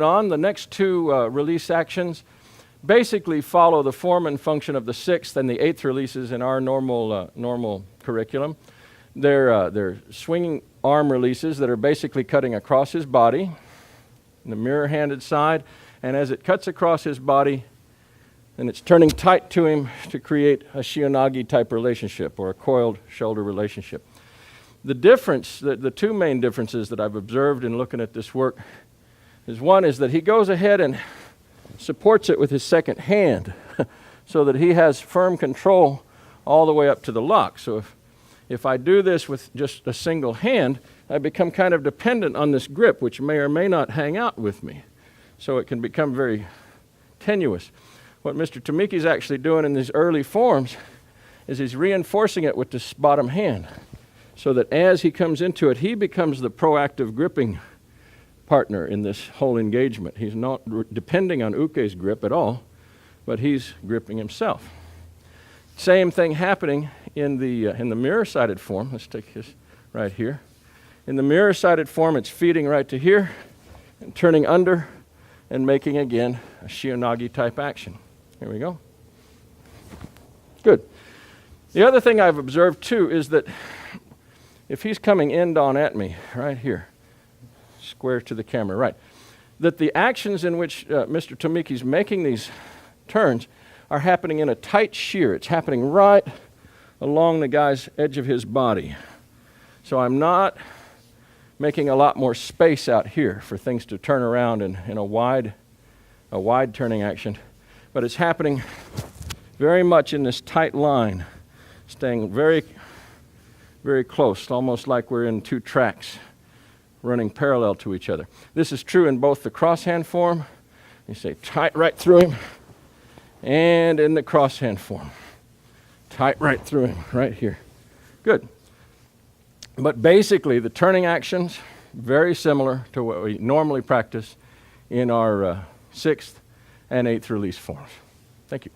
On the next two release actions basically follow the form and function of the sixth and the eighth releases in our normal curriculum. They're swinging arm releases that are basically cutting across his body in the mirror-handed side, and as it cuts across his body, then it's turning tight to him to create a Shionagi type relationship or a coiled shoulder relationship. The difference, the two main differences that I've observed in looking at this work is one is that he goes ahead and supports it with his second hand so that he has firm control all the way up to the lock. So if I do this with just a single hand, I become kind of dependent on this grip, which may or may not hang out with me. So it can become very tenuous. What Mr. Tomiki is actually doing in these early forms is he's reinforcing it with this bottom hand so that as he comes into it, he becomes the proactive gripping partner in this whole engagement. He's not depending on Uke's grip at all, but he's gripping himself. Same thing happening in the mirror-sided form. Let's take this right here. In the mirror-sided form, it's feeding right to here and turning under and making, again, a Shionagi type action. Here we go. Good. The other thing I've observed, too, is that if he's coming end-on at me, right here, square to the camera, right, that the actions in which Mr. Tomiki's making these turns are happening in a tight shear. It's happening right along the guy's edge of his body. So I'm not making a lot more space out here for things to turn around in a wide turning action, but it's happening very much in this tight line, staying very, very close, almost like we're in two tracks running parallel to each other. This is true in both the crosshand form, you say tight right through him, and in the crosshand form, tight right through him, right here. Good. But basically, the turning actions, very similar to what we normally practice in our 6th and 8th release forms. Thank you.